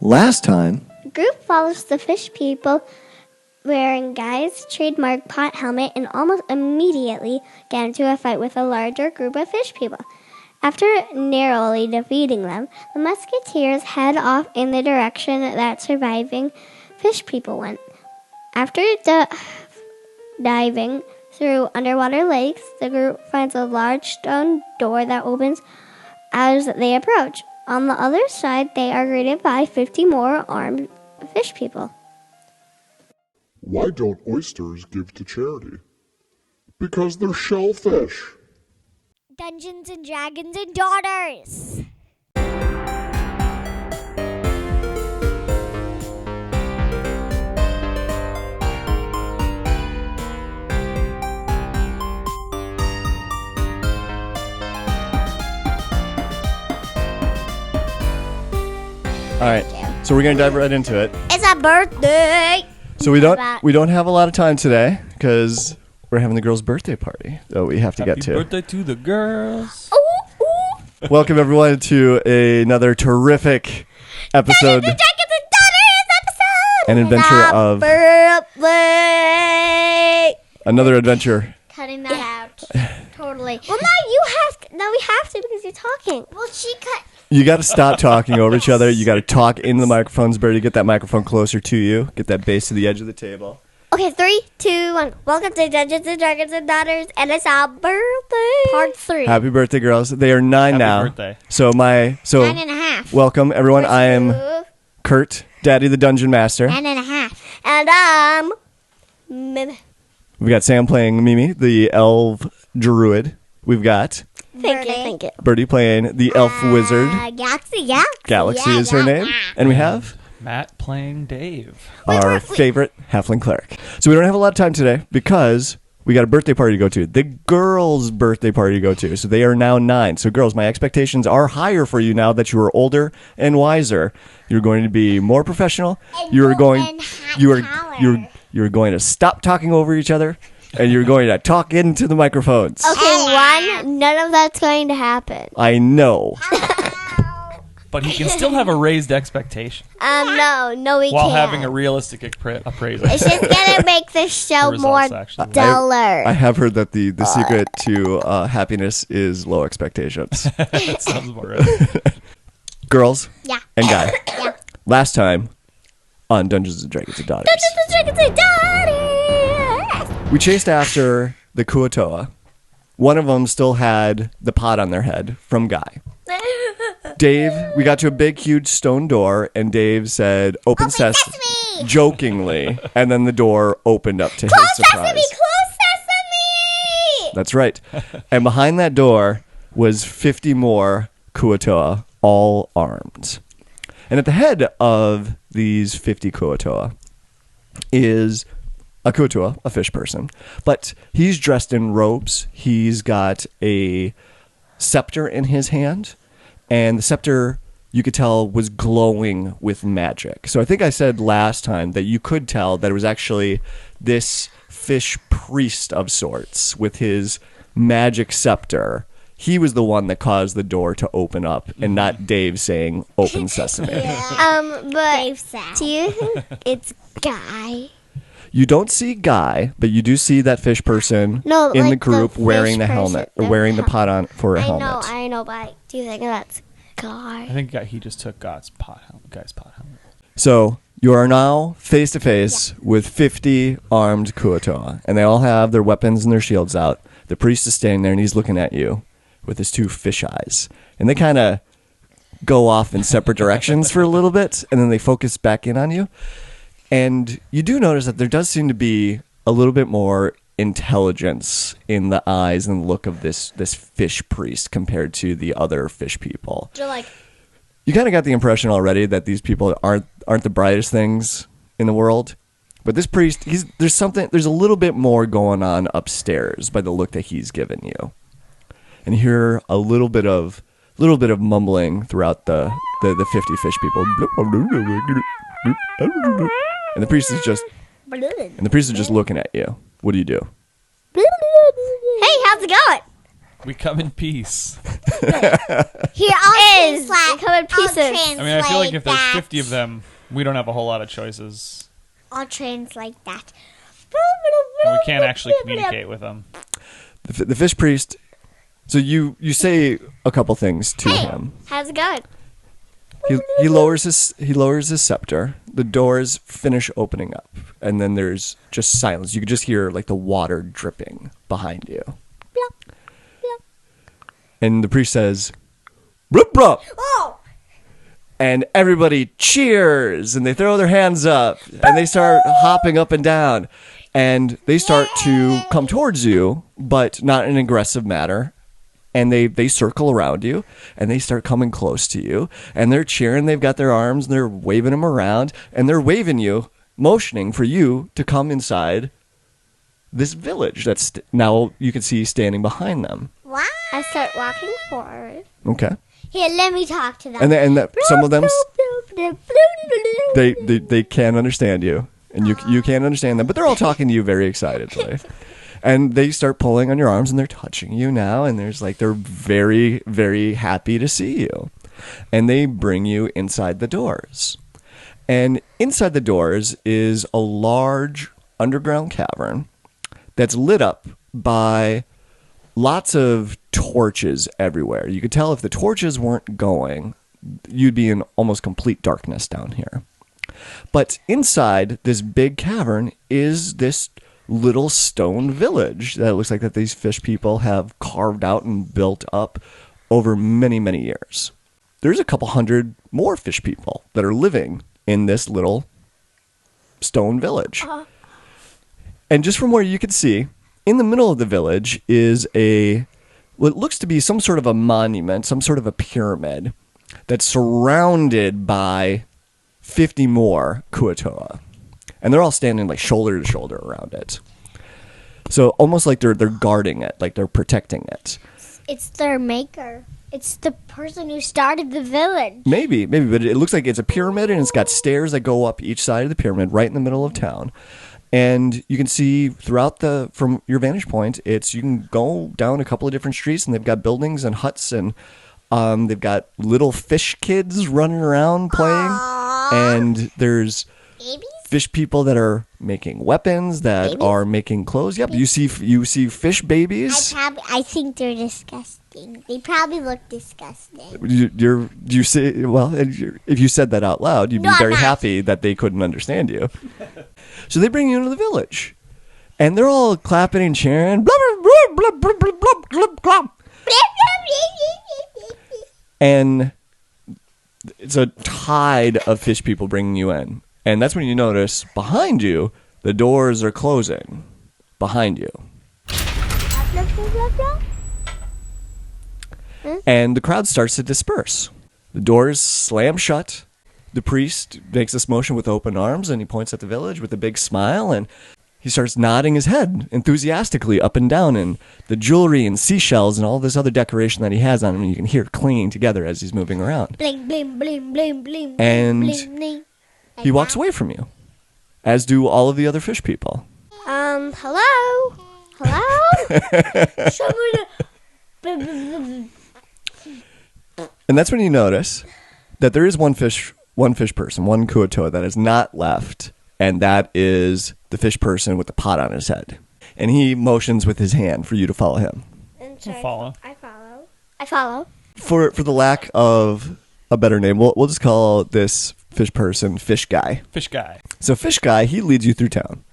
Last time, The group follows the fish people wearing Guy's trademark pot helmet and almost immediately get into a fight with a larger group of fish people. After narrowly defeating them, the musketeers head off in the direction that surviving fish people went. After diving through underwater lakes, the group finds a large stone door that opens as they approach. On the other side, they are greeted by 50 more armed fish people. Why don't oysters give to charity? Because they're shellfish. Dungeons and Dragons and Daughters. all right. So we're gonna dive right into it. It's a birthday. So we don't have a lot of time today because we're having the girls' birthday party that we have to get to. Happy birthday to the girls. Welcome everyone to another terrific episode. Dragons and Daughters episode. An adventure of birthday. another adventure. Cutting that out. Totally. Well, now we have to because you're talking. Well, she cut. You got to stop talking over each other. You got to talk into the microphones. Better get that microphone closer to you. Get that base to the edge of the table. Okay, 3, 2, 1. Welcome to Dungeons and Dragons and Daughters, and it's our birthday. Part 3. Happy birthday, girls! They are 9 Happy now. birthday. So 9.5. welcome everyone. I am Kurt, Daddy the Dungeon Master. 9.5. And Mim. We got Sam playing Mimi, the elf druid. We've got Thank you. Birdie playing the elf wizard. Galaxy. Galaxy is her name. And we have Matt playing Dave. our favorite halfling cleric. So we don't have a lot of time today because we got a birthday party to go to. The girls' birthday party to go to. So they are now 9. So girls, my expectations are higher for you now that you are older and wiser. You're going to be more professional. You're going to stop talking over each other. And you're going to talk into the microphones. Okay, none of that's going to happen. I know. But he can still have a raised expectation No, we while can't. having a realistic appraisal. It's just gonna make the show The more results, actually. duller. I have heard that the secret to happiness is low expectations. That sounds about right. Girls Yeah. and Guy. Yeah. Last time on Dungeons and Dragons and Daughters, Dragons and Daughters. we chased after the Kua-Toa. One of them still had the pot on their head from Guy. Dave, we got to a big, huge stone door, and Dave said, "Open sesame," jokingly, and then the door opened up to his surprise. Close sesame. That's right. And behind that door was 50 more Kua-Toa, all armed. And at the head of these 50 Kua-Toa is a Kua-Toa, a fish person. But he's dressed in robes. He's got a scepter in his hand. And the scepter, you could tell, was glowing with magic. So I think I said last time that you could tell that it was actually this fish priest of sorts with his magic scepter. He was the one that caused the door to open up and not Dave saying, "Open sesame." But do you think it's Guy? You don't see Guy, but you do see that fish person No, in like the group the wearing fish the helmet, or person. wearing the pot on for a helmet. I know, but do you think that's I Guy? think he just took Guy's pot helmet. So you are now face to face with 50 armed Kua-Toa, and they all have their weapons and their shields out. The priest is standing there, and he's looking at you with his 2 fish eyes, and they kind of go off in separate directions for a little bit, and then they focus back in on you. And you do notice that there does seem to be a little bit more intelligence in the eyes and look of this fish priest compared to the other fish people. You're like, You kind of got the impression already that these people aren't the brightest things in the world. But this priest, there's a little bit more going on upstairs by the look that he's given you. And you hear a little bit of mumbling throughout the 50 fish people. And the priest is just looking at you. What do you do? Hey, how's it going? We come in peace. Here, I'll Is translate. come in pieces. I mean, I feel like if there's that. 50 of them, we don't have a whole lot of choices. I'll translate that. And we can't actually communicate with them. The fish priest. So you say a couple things to him. How's it going? He lowers his scepter. The doors finish opening up, and then there's just silence. You can just hear like the water dripping behind you. And the priest says, "Blup, blup." Oh! And everybody cheers, and they throw their hands up, and they start hopping up and down, and they start to come towards you, but not in an aggressive manner. And they circle around you, and they start coming close to you, and they're cheering. They've got their arms, and they're waving them around, and they're waving you, motioning for you to come inside this village that's now you can see standing behind them. Wow. I start walking forward. Okay. Here, let me talk to them. And some of them, they can't understand you, and you can't understand them, but they're all talking to you very excitedly. And they start pulling on your arms, and they're touching you now, and they're very, very happy to see you. And they bring you inside the doors. And inside the doors is a large underground cavern that's lit up by lots of torches everywhere. You could tell if the torches weren't going, you'd be in almost complete darkness down here. But inside this big cavern is this little stone village that looks like that these fish people have carved out and built up over many, many years. There's a couple hundred more fish people that are living in this little stone village. And just from where you can see, in the middle of the village is what looks to be some sort of a monument, some sort of a pyramid that's surrounded by 50 more Kua-Toa. And they're all standing like shoulder to shoulder around it. So almost like they're guarding it, like they're protecting it. It's their maker. It's the person who started the village. Maybe, but it looks like it's a pyramid, and it's got stairs that go up each side of the pyramid right in the middle of town. And you can see throughout from your vantage point, you can go down a couple of different streets, and they've got buildings and huts, and they've got little fish kids running around playing. And there's Babies? fish people that are making weapons, that are making clothes. Yep, you see fish babies. I think they're disgusting. They probably look disgusting. You say, well, if you said that out loud, you'd be No, I'm very not. happy that they couldn't understand you. So they bring you into the village, and they're all clapping and cheering. Blah, blah, blah, blah, blah, blah, blah, blah. And it's a tide of fish people bringing you in. And that's when you notice behind you, the doors are closing behind you. And the crowd starts to disperse. The doors slam shut. The priest makes this motion with open arms, and he points at the village with a big smile, and he starts nodding his head enthusiastically up and down, and the jewelry and seashells and all this other decoration that he has on him, you can hear it clinging together as he's moving around. Bling, bling, bling, bling, bling. And bling, bling. he walks away from you, as do all of the other fish people. Hello? And that's when you notice that there is one fish person, one Kua-Toa that is not left, and that is the fish person with the pot on his head. And he motions with his hand for you to follow him. We'll follow. I follow. For the lack of a better name, we'll just call this fish person Fish Guy. Fish guy. So Fish Guy, he leads you through town.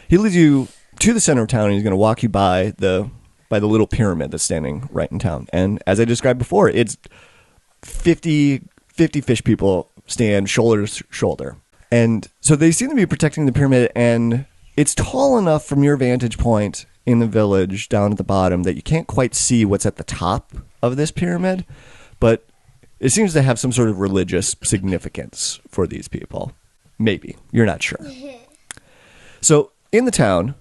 He leads you to the center of town, and he's going to walk you by the little pyramid that's standing right in town. And as I described before, it's 50 fish people stand shoulder to shoulder. And so they seem to be protecting the pyramid, and it's tall enough from your vantage point in the village down at the bottom that you can't quite see what's at the top of this pyramid, but it seems to have some sort of religious significance for these people. Maybe. You're not sure. So in the town,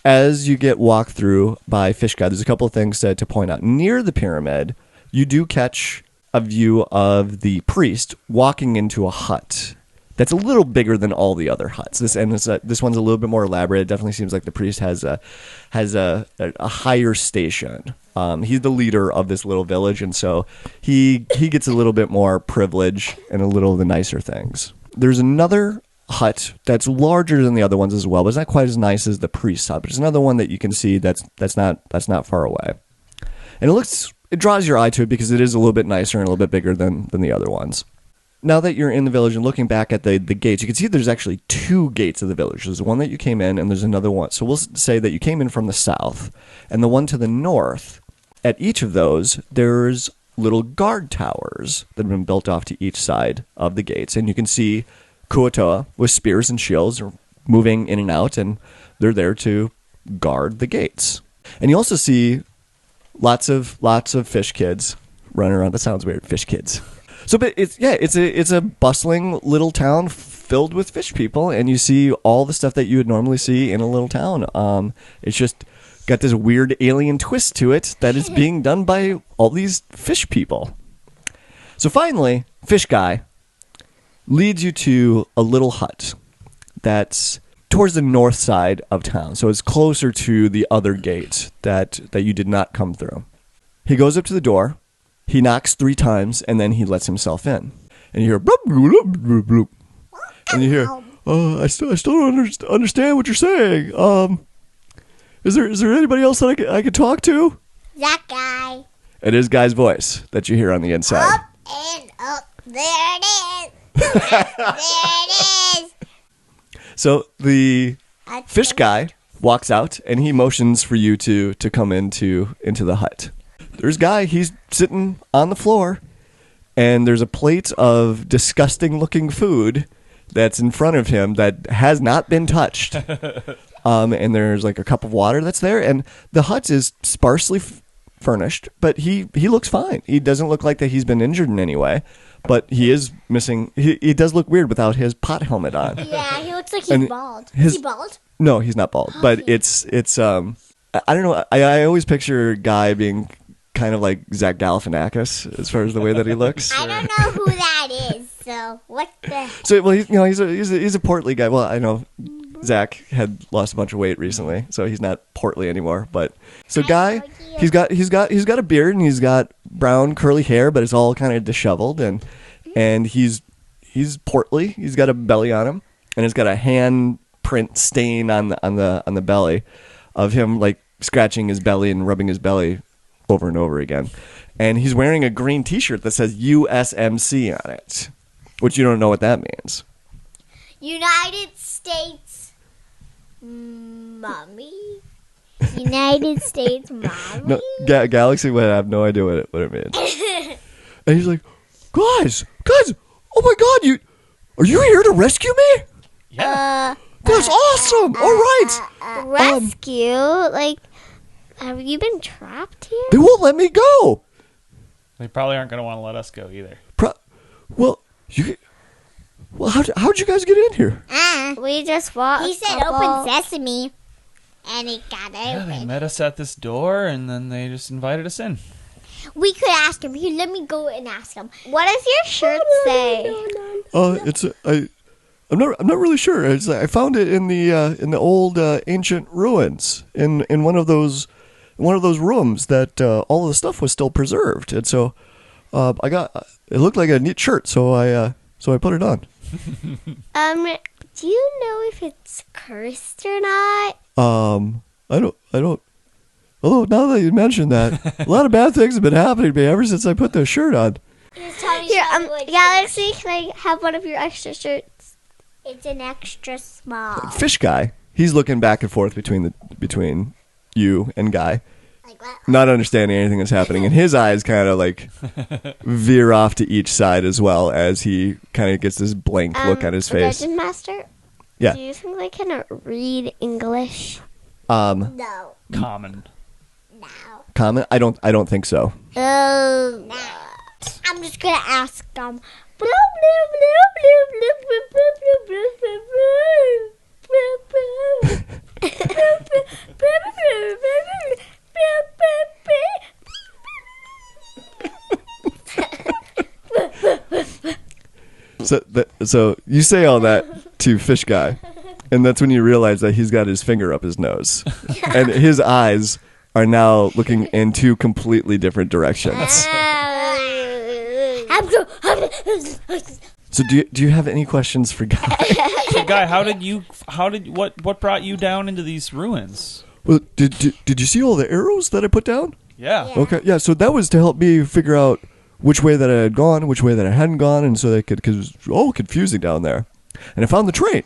as you get walked through by Fish Guy, there's a couple of things to point out. Near the pyramid, you do catch a view of the priest walking into a hut that's a little bigger than all the other huts. This one's a little bit more elaborate. It definitely seems like the priest has a higher station. He's the leader of this little village, and so he gets a little bit more privilege and a little of the nicer things. There's another hut that's larger than the other ones as well, but it's not quite as nice as the priest's hut. But it's another one that you can see that's not far away, and it draws your eye to it because it is a little bit nicer and a little bit bigger than the other ones. Now that you're in the village and looking back at the gates, you can see there's actually 2 gates of the village. There's the one that you came in, and there's another one. So we'll say that you came in from the south, and the one to the north. At each of those, there's little guard towers that have been built off to each side of the gates, and you can see Kua-Toa with spears and shields are moving in and out, and they're there to guard the gates. And you also see lots of fish kids running around. That sounds weird, fish kids. So, but it's a bustling little town filled with fish people, and you see all the stuff that you would normally see in a little town. It's just got this weird alien twist to it that is being done by all these fish people. So finally, Fish Guy leads you to a little hut that's towards the north side of town. So it's closer to the other gate that you did not come through. He goes up to the door, he knocks 3 times, and then he lets himself in. And you hear bloop, bloop, bloop, bloop. And you hear, I still don't understand what you're saying. Is there anybody else that I could talk to? That guy. It is Guy's voice that you hear on the inside. Up and up. There it is. There it is. So the fish guy walks out, and he motions for you to come into the hut. There's Guy. He's sitting on the floor, and there's a plate of disgusting-looking food that's in front of him that has not been touched. And there's like a cup of water that's there, and the hut is sparsely furnished, but he looks fine. He doesn't look like that he's been injured in any way, but he is missing. He does look weird without his pot helmet on. Yeah, he looks like he's bald. Is he bald? No, he's not bald, but it's I don't know. I always picture Guy being kind of like Zach Galifianakis as far as the way that he looks. I don't know who that is. So what the? So well, he's a portly guy. Well, I know Zach had lost a bunch of weight recently, so he's not portly anymore. But so Guy, he's got a beard, and he's got brown curly hair, but it's all kind of disheveled, and he's portly. He's got a belly on him, and it's got a hand print stain on the belly of him like scratching his belly and rubbing his belly over and over again. And he's wearing a green T-shirt that says USMC on it, which you don't know what that means. United States Mommy? United States Mommy? No, Galaxy would have no idea what it means. And he's like, guys, oh my God, are you here to rescue me? Yeah. That's awesome. All right. Rescue? Like, have you been trapped here? They won't let me go. They probably aren't going to want to let us go either. How'd you guys get in here? We just walked. He said open sesame, and it got Yeah, they open. met us at this door, and then they just invited us in. We could ask him. Here, let me go and ask him. What does your shirt say? I'm not really sure. I found it in the old ancient ruins in one of those rooms that all of the stuff was still preserved, and so it looked like a neat shirt, so I put it on. Do you know if it's cursed or not? I don't. Although now that you mention that, a lot of bad things have been happening to me ever since I put this shirt on. Here, Galaxy, can I have one of your extra shirts? It's an extra small. Fish Guy, he's looking back and forth between you and Guy, Like what? not understanding anything that's happening, and his eyes kind of like veer off to each side as well as he kind of gets this blank look on his face. Dungeon Master? Yeah. Do you think they can read English? No. Common. No. Comment? I don't think so. Oh. No. I'm just gonna ask them. So So you say all that to Fish Guy, and that's when you realize that he's got his finger up his nose, and his eyes are now looking in two completely different directions. So do you have any questions for Guy? So, Guy, what brought you down into these ruins? Well, did you see all the arrows that I put down? Yeah. Okay, yeah. So that was to help me figure out which way that I had gone, which way that I hadn't gone, and so because it was all confusing down there. And I found the train,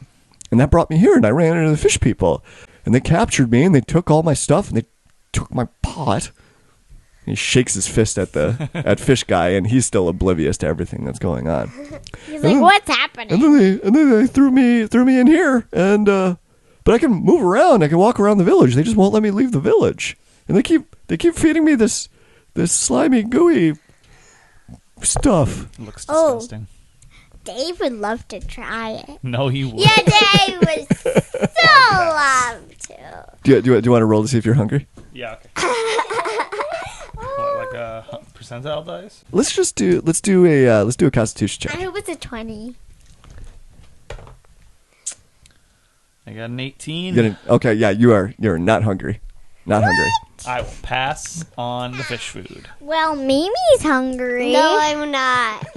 and that brought me here, and I ran into the fish people, and they captured me, and they took all my stuff, and they took my pot. He shakes his fist at Fish Guy, and he's still oblivious to everything that's going on. He's like, what's happening? And then they threw me in here, and but I can move around. I can walk around the village. They just won't let me leave the village, and they keep feeding me this slimy, gooey stuff. It looks disgusting. Dave would love to try it. No, he would. Yeah, Dave would so love to. Do you want to roll to see if you're hungry? Yeah. Okay. What, like a percentile dice? Let's do a Constitution check. I hope it's a 20. I got an 18. Okay, yeah, you're not hungry. Not hungry. I will pass on the fish food. Well, Mimi's hungry. No, I'm not.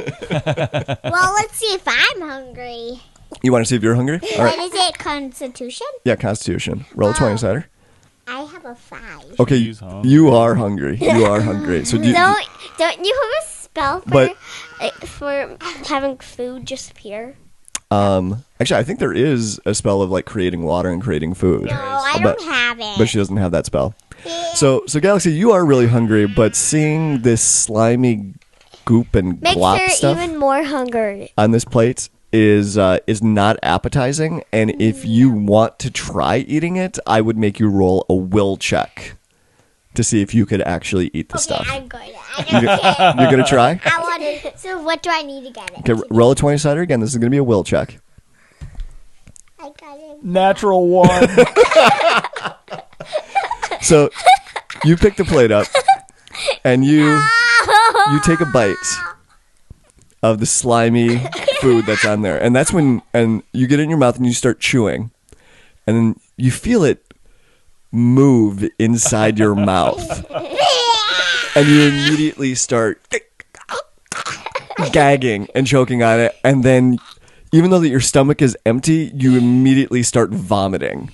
Well, let's see if I'm hungry. You want to see if you're hungry? All right. What is it, Constitution? Yeah, Constitution. Roll a 20 sider. I have a 5. Okay, He's hungry. you are hungry. You are hungry. So Don't you have a spell for having food disappear? Actually, I think there is a spell of like creating water and creating food. No, I don't have it. But she doesn't have that spell. So Galaxy, you are really hungry, but seeing this slimy goop and Makes glop her stuff even more hungry. on this plate is not appetizing. And if you want to try eating it, I would make you roll a will check to see if you could actually eat the stuff. I'm going to. You're gonna try? I want it. So what do I need to get it? Okay, roll a 20 sider again. This is gonna be a will check. I got it. Natural 1. So you pick the plate up and you take a bite of the slimy food that's on there, and that's when you get it in your mouth and you start chewing, and then you feel it move inside your mouth, and you immediately start gagging and choking on it, and then even though that your stomach is empty, you immediately start vomiting,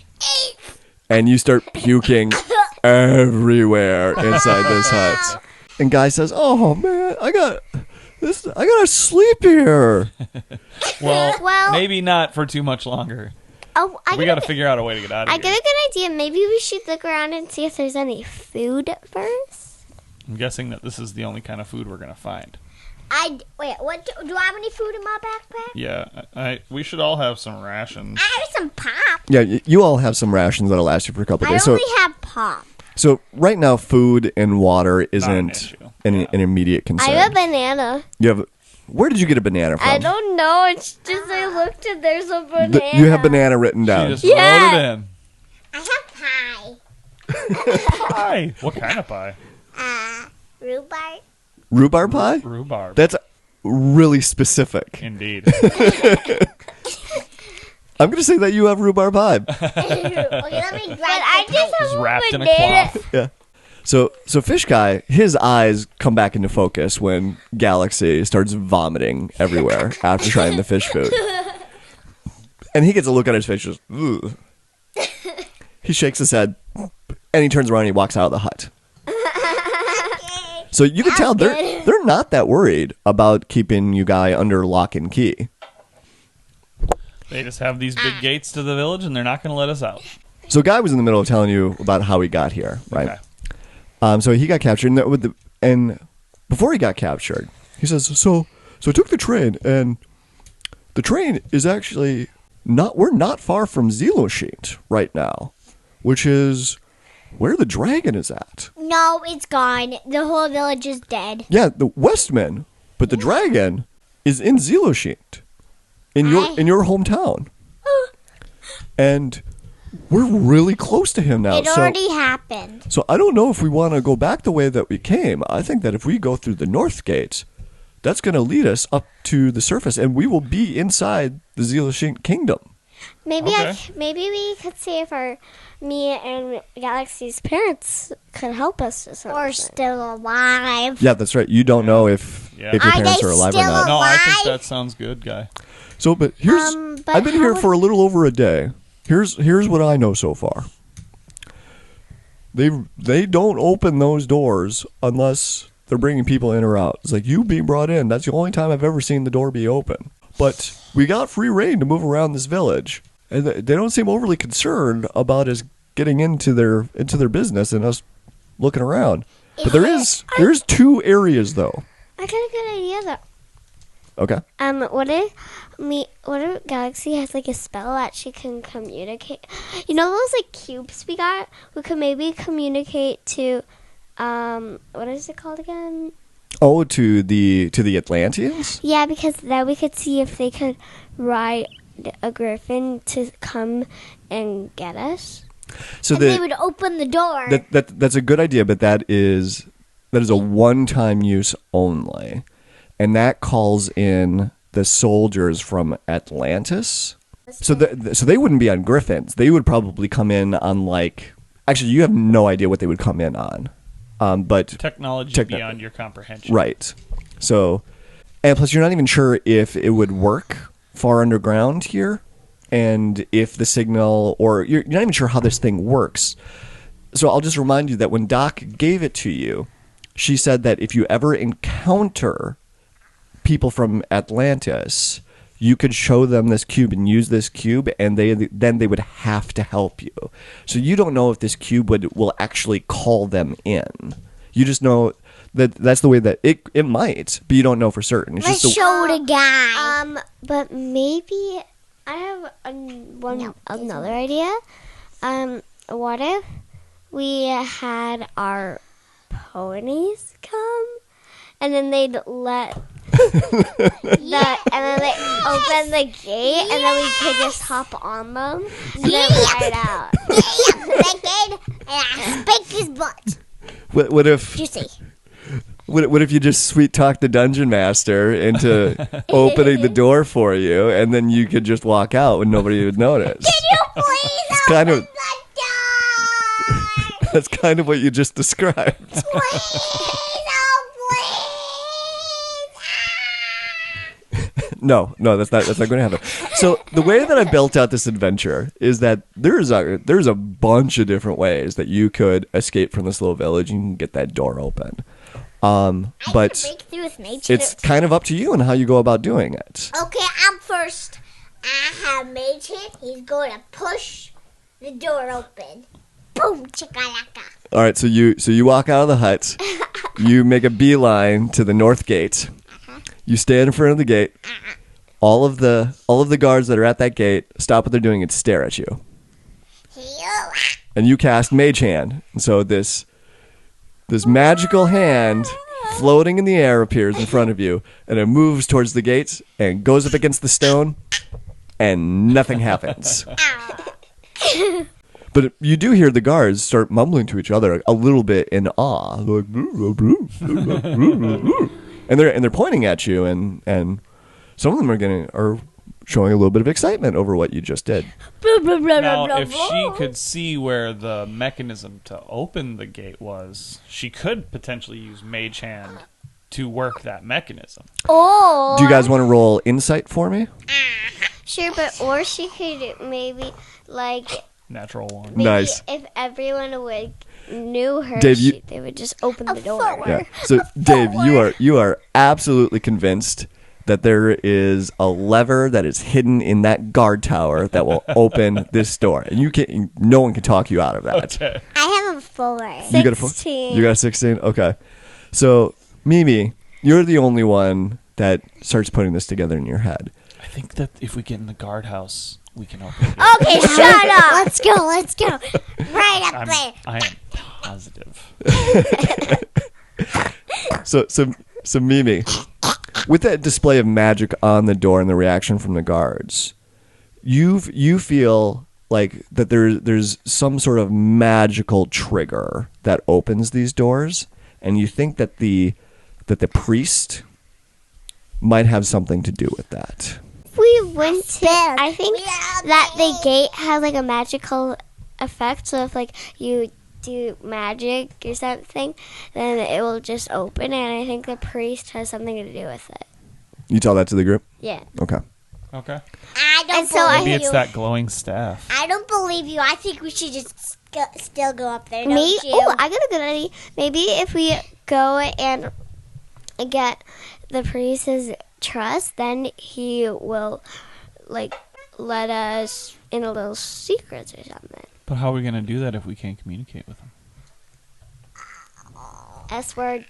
and you start puking everywhere inside this hut. And Guy says, "Oh man, I gotta sleep here." Well, maybe not for too much longer. Oh, We got to figure out a way to get out of I here. get a good idea. Maybe we should look around and see if there's any food first. I'm guessing that this is the only kind of food we're going to find. Wait, what? Do I have any food in my backpack? Yeah, we should all have some rations. I have some pop. Yeah, you all have some rations that'll last you for a couple I days. only have pop. So right now, food and water isn't issue. an immediate concern. I have a banana. Where did you get a banana from? I don't know. It's just I looked and there's a banana. You have banana written She down. just wrote it in. I have Pie. What kind of pie? pie. Rhubarb. Rhubarb pie? Rhubarb. That's really specific. Indeed. I'm going to say that you have rhubarb pie. Okay, let me grab I just Just have wrapped a in a banana. cloth. Yeah. So Fish Guy, his eyes come back into focus when Galaxy starts vomiting everywhere after trying the fish food. And he gets a look on his face, just, ugh. He shakes his head, and he turns around and he walks out of the hut. So you can tell they're not that worried about keeping you guy under lock and key. They just have these big gates to the village, and they're not going to let us out. So Guy was in the middle of telling you about how he got here, right? Okay. So he got captured, and before he got captured, he says, so I took the train, and the train is actually we're not far from Zelosheet right now, which is where the dragon is at. No, it's gone. The whole village is dead. Yeah, the Westman, but the dragon is in Zelosheet, in your hometown, and we're really close to him now. It already happened. So I don't know if we want to go back the way that we came. I think that if we go through the north gate, that's going to lead us up to the surface, and we will be inside the Zealous Kingdom. Maybe Okay. maybe we could see if me and Galaxy's parents could help us to something. Or still alive. Yeah, that's right. You don't know if Yeah. your Are parents they are alive or still not. No, I think Why? that sounds good, Guy. So, but here's But I've been how here would- for a little over a day. Here's what I know so far. They don't open those doors unless they're bringing people in or out. It's like you being brought in. That's the only time I've ever seen the door be open. But we got free reign to move around this village, and they don't seem overly concerned about us getting into their business and us looking around. But there's 2 areas though. I got a good idea though. Okay. What if Galaxy has like a spell that she can communicate? You know those like cubes we got? We could maybe communicate to, what is it called again? Oh, to the Atlanteans? Yeah, because then we could see if they could ride a griffin to come and get us. So And they would open the door. that's a good idea, but that is a one-time use only, and that calls in the soldiers from Atlantis. So they wouldn't be on griffins. They would probably come in on actually you have no idea what they would come in on, but Technology beyond your comprehension. right. So, and plus you're not even sure if it would work far underground here, and if the signal, or you're not even sure how this thing works. So I'll just remind you that when Doc gave it to you, she said that if you ever encounter people from Atlantis, you could show them this cube and use this cube, and then they would have to help you. So you don't know if this cube will actually call them in. You just know that's the way that it might, but you don't know for certain. It's Let's just show the guy. But maybe I have another idea. What if we had our ponies come, and then they'd let and then they open the gate, and then we could just hop on them and then ride out. Spank his butt. what if Juicy. what if you just sweet talk the dungeon master into opening the door for you, and then you could just walk out when nobody would notice? Please It's kind of open the door. that's kind of what you just described. Please, oh please. No, that's not going to happen. So the way that I built out this adventure is that there's a bunch of different ways that you could escape from this little village and get that door open. But Break through with nature. it's kind of up to you and how you go about doing it. Okay, I'm first. I have made it. He's going to push the door open. Boom, chakalaka. All right, so you walk out of the hut, you make a beeline to the north gate. You stand in front of the gate. All of the guards that are at that gate stop what they're doing and stare at you. And you cast Mage Hand. And so this magical hand floating in the air appears in front of you, and it moves towards the gates and goes up against the stone, and nothing happens. But you do hear the guards start mumbling to each other a little bit in awe. They're like, and they're pointing at you, and some of them are showing a little bit of excitement over what you just did. Now, if she could see where the mechanism to open the gate was, she could potentially use Mage Hand to work that mechanism. Or Do you guys want to roll insight for me? sure, or she could maybe Natural one. maybe Nice. if everyone knew her, Dave, they would just open the door. Yeah. So Dave, you are absolutely convinced that there is a lever that is hidden in that guard tower that will open this door, and no one can talk you out of that. Okay. I have a 4. You got a 16. You got a 16? Okay. So, Mimi, you're the only one that starts putting this together in your head. I think that if we get in the guardhouse, we can open it. Okay, shut up. Let's go. Right up there. I am positive. So Mimi, with that display of magic on the door and the reaction from the guards, you feel like that there's some sort of magical trigger that opens these doors, and you think that the priest might have something to do with that. We went to. I think that the gate has like a magical effect. So if like you do magic or something, then it will just open. And I think the priest has something to do with it. You tell that to the group? Yeah. Okay. Okay. I don't And so believe Maybe you. it's that glowing staff. I don't believe you. I think we should just still go up there. Don't Me? you? Oh, I got a good idea. Maybe if we go and get the priest's trust, then he will like let us in a little secrets or something. But how are we going to do that if we can't communicate with him? S word.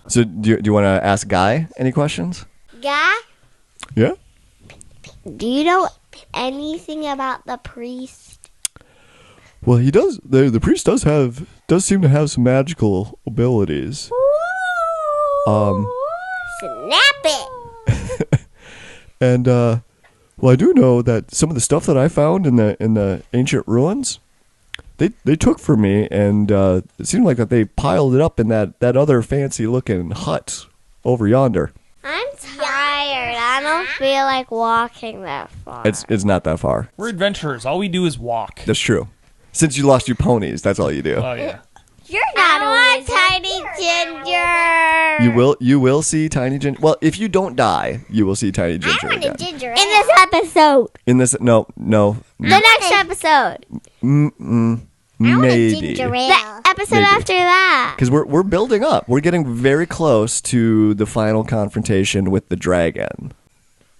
So do you want to ask Guy any questions? Guy, Yeah. do you know anything about the priest? Well, he does. The priest does seem to have some magical abilities. Snap it. And well, I do know that some of the stuff that I found in the ancient ruins, they took from me, and it seemed like that they piled it up in that other fancy looking hut over yonder. I'm tired. I don't feel like walking that far. It's not that far. We're adventurers. All we do is walk. That's true. Since you lost your ponies, that's all you do. Oh, yeah. You're not I a want wizard. tiny ginger. You will see Tiny Ginger. Well, if you don't die, you will see Tiny Ginger I want a again. ginger In this episode. In this, no, The next episode. I want a maybe. ginger ale. The episode Maybe. after that. Because we're building up. We're getting very close to the final confrontation with the dragon.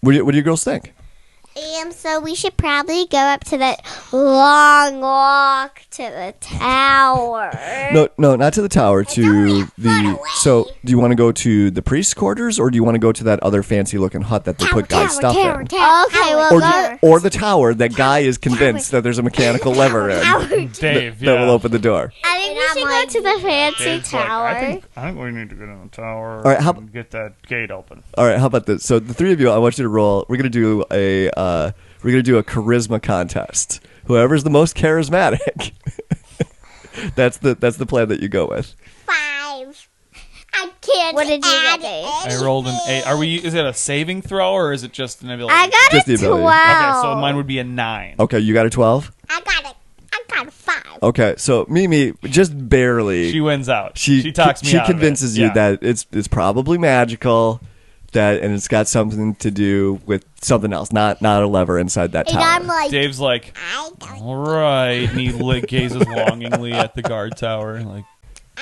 What do you girls think? So we should probably go up to that long walk to the tower. No, not to the tower. To the. So, do you want to go to the priest's quarters, or do you want to go to that other fancy-looking hut that they put Guy's stuff in? Okay, well, Or the tower that Guy is convinced that there's a mechanical lever in Dave, that will open the door. I think we should go to the fancy Dave's like, tower. I think we need to get in the tower right, how- and get that gate open. All right, how about this? So the three of you, I want you to roll. We're gonna do a charisma contest. Whoever's the most charismatic, that's the plan that you go with. 5. I can't. What did you add get, Dave? I rolled an 8. Is it a saving throw or is it just an ability? I got Just a the ability. 12. Okay, so mine would be a 9. Okay, you got a 12. I got a 5. Okay, so Mimi just barely. She wins out. She talks me She out of it. convinces you Yeah. that it's probably magical, and it's got something to do with something else, not a lever inside that And tower. I'm like, Dave's like, I don't. all right, and he gazes longingly at the guard tower, like.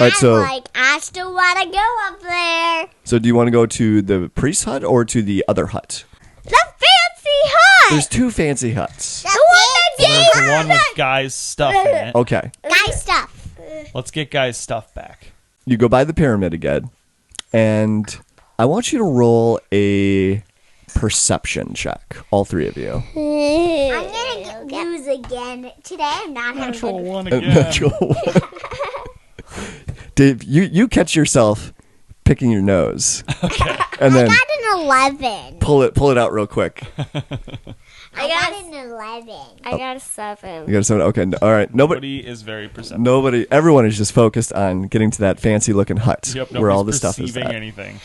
All right, so I'm like, I still want to go up there. so do you want to go to the priest's hut or to the other hut? The fancy hut. There's two fancy huts. The one There's the one with Guy's stuff in it. Okay, guy stuff. Let's get Guy's stuff back. you go by the pyramid again, and I want you to roll a perception check, all three of you. I'm gonna lose again today. I'm not having Natural good. one A again. natural one. Dave, you catch yourself picking your nose, and then I got an 11. pull it out real quick. I got an 11. I got a 7. You got something? Okay, all right. Nobody is very perceptive. Everyone is just focused on getting to that fancy looking hut Yep, where all the nobody's stuff is perceiving at. anything.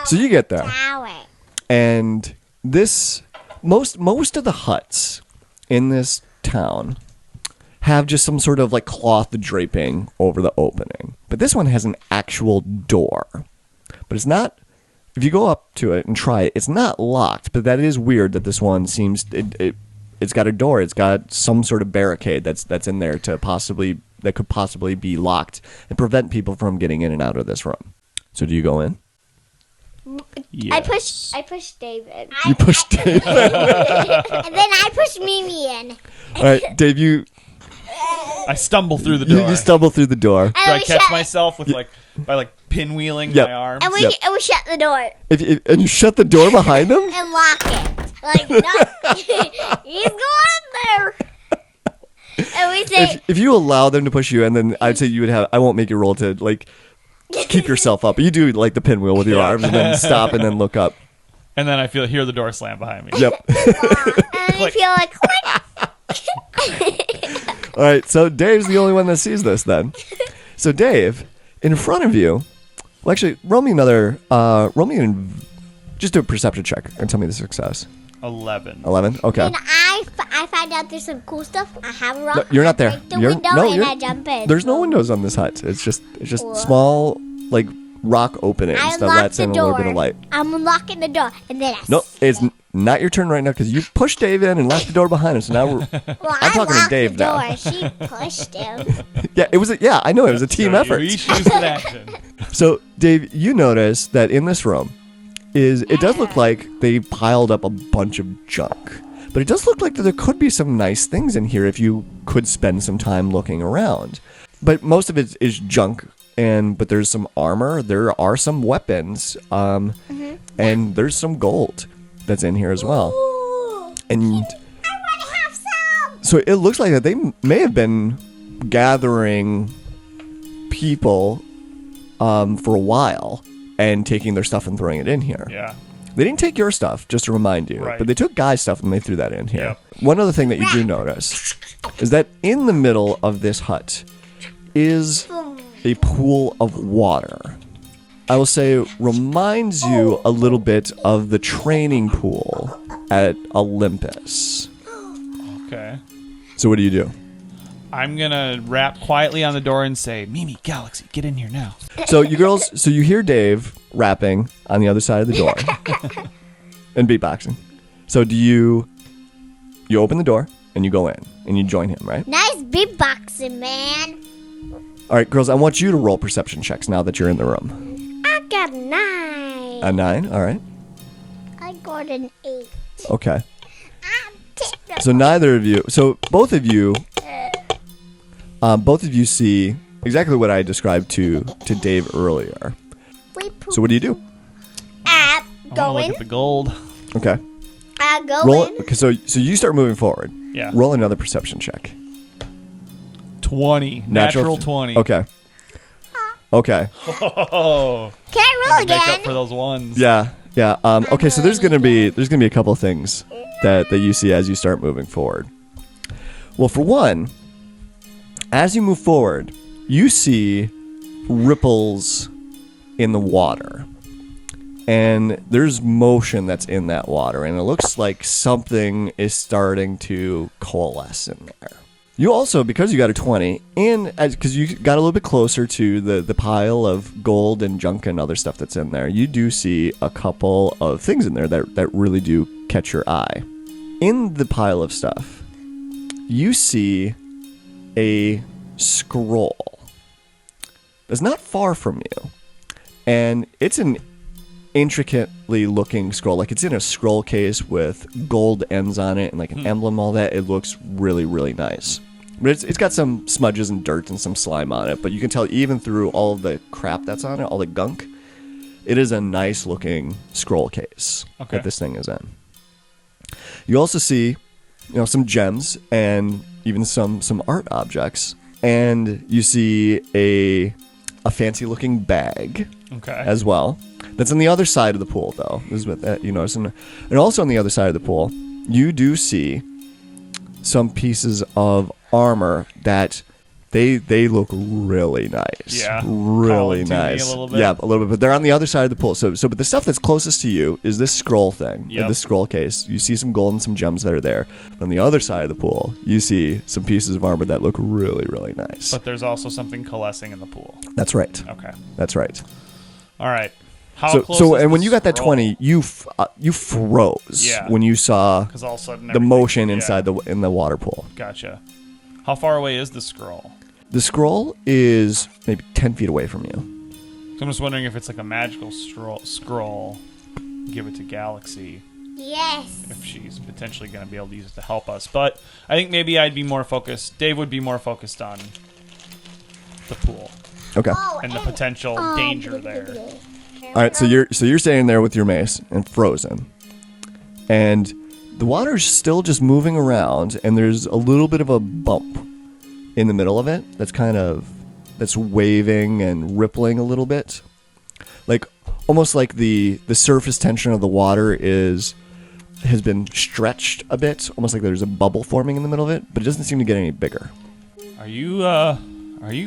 So you get there, Tower. and this most of the huts in this town have just some sort of like cloth draping over the opening, but this one has an actual door. But it's not. If you go up to it and try it, it's not locked. But that is weird that this one seems it's got a door. It's got some sort of barricade that's in there that could possibly be locked and prevent people from getting in and out of this room. So do you go in? Yes. I pushed David. You push Dave. And then I pushed Mimi in. All right, Dave. You I stumble through the door. you stumble through the door. Do I catch myself with by pinwheeling Yep. my arms? And we Yep. shut the door And you shut the door behind him. And lock it. Like, no. He's going there. And we say, If you allow them to push you, and then I'd say you would have. I won't make you roll to like keep yourself up. You do like the pinwheel with your arms, and then stop, and then look up. And then I hear the door slam behind me. Yep. and we feel like, All right, so Dave's the only one that sees this then. So Dave, in front of you Well, actually, roll me another. Just do a perception check and tell me the success. 11. 11. Okay. And I find out there's some cool stuff. I have a rock. No, you're not there. I break the window and I jump in. There's no windows on this hut. It's just small like rock openings I that unlock lets the in a door. little bit of light. I'm unlocking the door, and then I. No, it's not your turn right now because you pushed Dave in and locked the door behind him. So now we're. Well, I'm talking to locked Dave the now. door. She pushed him. Yeah, it was. I know it was a team So effort. You each use an action. So Dave, you notice that in this room it does look like they piled up a bunch of junk. But it does look like that there could be some nice things in here if you could spend some time looking around. But most of it is junk, but there's some armor, there are some weapons, and there's some gold that's in here as well. Ooh, And I want to have some. so it looks like that they may have been gathering people for a while and taking their stuff and throwing it in here. Yeah. They didn't take your stuff, just to remind you, Right. but they took Guy's stuff and they threw that in here. Yep. One other thing that you do notice is that in the middle of this hut is a pool of water. I will say it reminds you a little bit of the training pool at Olympus. Okay. So what do? I'm going to rap quietly on the door and say, Mimi, Galaxy, get in here now. So you hear Dave rapping on the other side of the door and beatboxing. So you open the door and you go in and you join him, right? Nice beatboxing, man. All right, girls, I want you to roll perception checks now that you're in the room. I got 9. A 9, all right. I got an 8. Okay. I'm ticked. So both of you see exactly what I described to Dave earlier. So what do you do? I want to Go look in. at the gold. Okay. Go Roll. in. Okay, so you start moving forward. Yeah. Roll another perception check. 20. Natural 20. Okay. Okay. Oh. Can I roll Make up again? for those ones. Yeah. Yeah. Okay. So there's gonna be a couple of things that you see as you start moving forward. Well, for one, as you move forward, you see ripples in the water, and there's motion that's in that water, and it looks like something is starting to coalesce in there. You also, because you got a 20, and because you got a little bit closer to the pile of gold and junk and other stuff that's in there, you do see a couple of things in there that really do catch your eye. In the pile of stuff, you see a scroll that's not far from you, and it's an intricately looking scroll. Like, it's in a scroll case with gold ends on it and like an emblem, all that. It looks really, really nice. But it's got some smudges and dirt and some slime on it, but you can tell even through all of the crap that's on it, all the gunk, it is a nice looking scroll case that this thing is in. You also see, some gems and even some art objects, and you see a fancy looking bag as well. That's on the other side of the pool, though. This is what that you notice, and also on the other side of the pool, you do see some pieces of armor that they look really nice. Yeah, really calling to me nice. a little bit. Yeah, a little bit. But they're on the other side of the pool. So but the stuff that's closest to you is this scroll thing, this scroll case. You see some gold and some gems that are there. But on the other side of the pool, you see some pieces of armor that look really, really nice. But there's also something coalescing in the pool. That's right. Okay. That's right. All right. How close So is and when the you got that scroll? 20, you froze when you saw 'Cause all of a sudden the everything- motion yeah. inside in the water pool. Gotcha. How far away is the scroll? The scroll is maybe 10 feet away from you. So I'm just wondering if it's like a magical scroll. Give it to Galaxy Yes. if she's potentially going to be able to use it to help us. But I think maybe I'd be more focused. Dave would be more focused on the pool Okay. and the potential danger there. All right, so you're standing there with your mace and frozen, and the water's still just moving around, and there's a little bit of a bump in the middle of it that's waving and rippling a little bit, like almost like the surface tension of the water has been stretched a bit, almost like there's a bubble forming in the middle of it, but it doesn't seem to get any bigger. Are you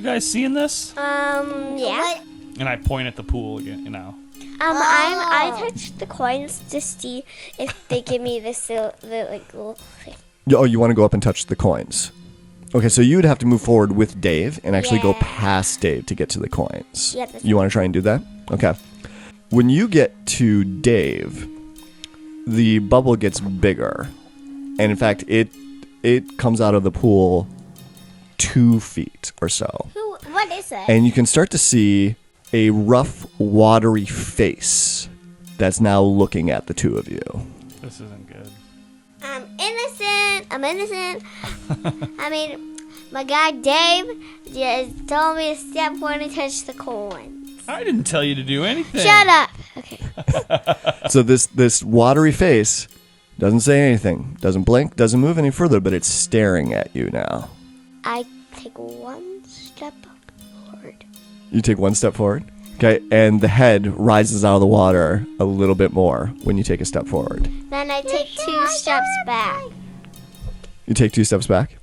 guys seeing this? Yeah. And I point at the pool again, you know. I touched the coins to see if they give me the little thing. Oh, you want to go up and touch the coins. Okay, so you would have to move forward with Dave and actually go past Dave to get to the coins. Yeah, that's you want to try and do that? Okay. When you get to Dave, the bubble gets bigger. And in fact, it comes out of the pool 2 feet or so. What is it? And you can start to see a rough, watery face that's now looking at the two of you. This isn't good. I'm innocent. I mean, my guy Dave just told me to step forward and touch the coins. I didn't tell you to do anything. Shut up. Okay. So this watery face doesn't say anything, doesn't blink, doesn't move any further, but it's staring at you now. I take 1 step forward. You take 1 step forward. Okay, and the head rises out of the water a little bit more when you take a step forward. Then I take 2 steps back. You take 2 steps back.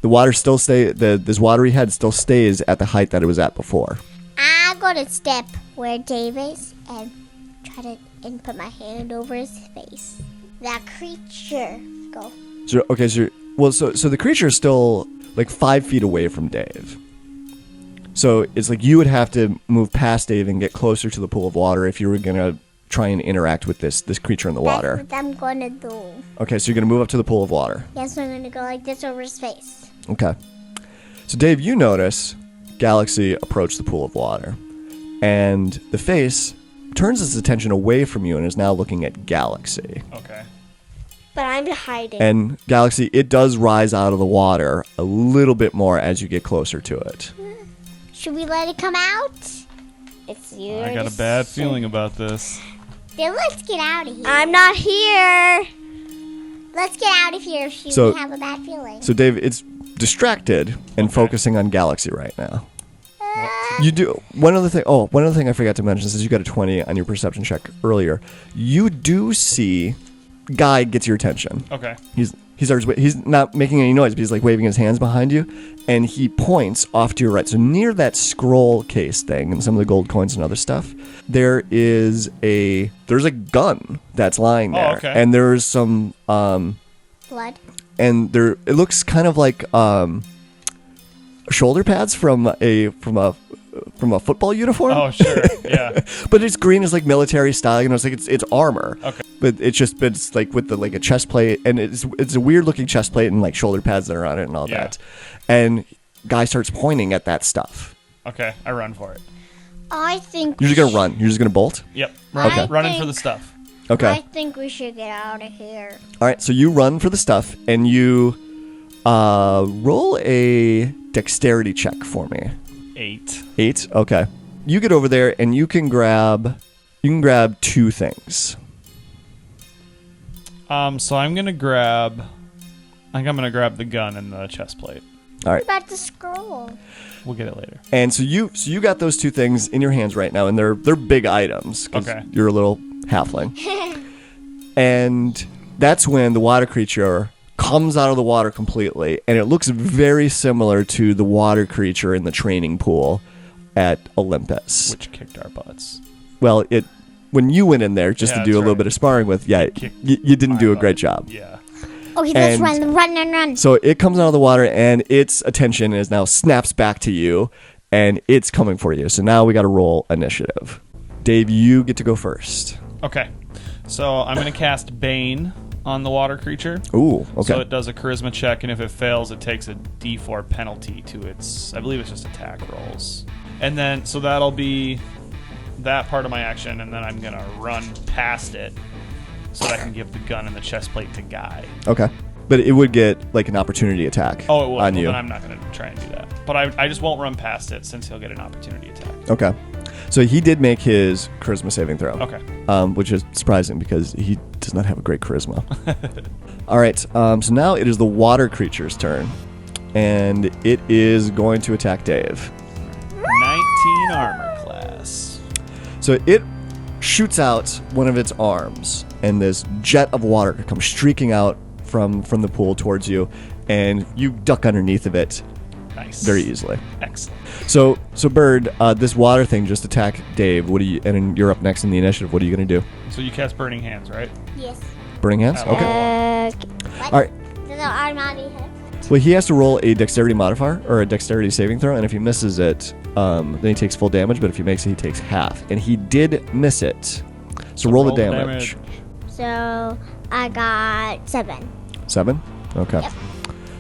The water still this watery head still stays at the height that it was at before. I'm going to step where Dave is and try to put my hand over his face. That creature. Go. So the creature is still like 5 feet away from Dave. So it's like you would have to move past Dave and get closer to the pool of water if you were gonna try and interact with this creature in the water. That's what I'm going to do. Okay, so you're gonna move up to the pool of water. Yes, I'm going to go like this over his face. Okay. So Dave, you notice Galaxy approach the pool of water, and the face turns its attention away from you and is now looking at Galaxy. Okay. But I'm hiding. And Galaxy, it does rise out of the water a little bit more as you get closer to it. Should we let it come out? It's you. I got a bad feeling about this. Then let's get out of here. I'm not here. Let's get out of here if So- we have a bad feeling. So Dave, it's distracted and focusing on Galaxy right now. You do one other thing I forgot to mention, since you got a 20 on your perception check earlier. You do see Guy gets your attention. Okay. He's not making any noise, but he's like waving his hands behind you, and he points off to your right. So near that scroll case thing and some of the gold coins and other stuff, there's a gun that's lying there. Oh, okay. And there's some Blood. and it looks kind of like shoulder pads from a football uniform. Oh, sure. Yeah. But it's green, it's like military style, it's like it's armor. Okay. But it's like with a chest plate, and it's a weird looking chest plate and like shoulder pads that are on it and all that. And Guy starts pointing at that stuff. Okay. I run for it. I think You're just gonna run. You're just gonna bolt. Yep. Okay. Running for the stuff. Okay. I think we should get out of here. All right. So you run for the stuff, and you roll a dexterity check for me. 8. 8. Okay. You get over there, and you can grab 2 things. So I'm gonna grab. I think I'm gonna grab the gun and the chest plate. All right. What about the scroll? We'll get it later. And so you got those 2 things in your hands right now, and they're big items. 'Cause Okay. You're a little halfling. And that's when the water creature comes out of the water completely, and it looks very similar to the water creature in the training pool at Olympus. Which kicked our butts. Well, when you went in there just Yeah, to do a that's little right. bit of sparring with, Kicked you didn't do a my great butt. job. Yeah. Okay, let's And- run. So it comes out of the water, and its attention is now snaps back to you, and it's coming for you. So now we got to roll initiative. Dave, you get to go first. Okay. So I'm gonna cast Bane on the water creature. Ooh, okay. So it does a charisma check, and if it fails, it takes a D4 penalty to its, I believe it's just attack rolls. And then, so that'll be that part of my action, and then I'm going to run past it so that I can give the gun and the chest plate to Guy. Okay. But it would get like an opportunity attack Oh, it will. on Well, you. then I'm not going to try and do that. But I just won't run past it since he'll get an opportunity attack. Okay. So he did make his charisma saving throw. Okay. Which is surprising because he does not have a great charisma. All right. So now it is the water creature's turn, and it is going to attack Dave. 19 armor class. So it shoots out one of its arms, and this jet of water comes streaking out from the pool towards you, and you duck underneath of it, Nice. very easily. Excellent. So Bird, this water thing just attacked Dave. What do you? And then you're up next in the initiative. What are you going to do? So you cast Burning Hands, right? Yes. Burning hands. Oh. Okay. What? All right. Does it automatically hit? Well, he has to roll a dexterity modifier or a dexterity saving throw, and if he misses it, then he takes full damage. But if he makes it, he takes half. And he did miss it. So roll the damage. So I got 7. 7. Okay. Yep.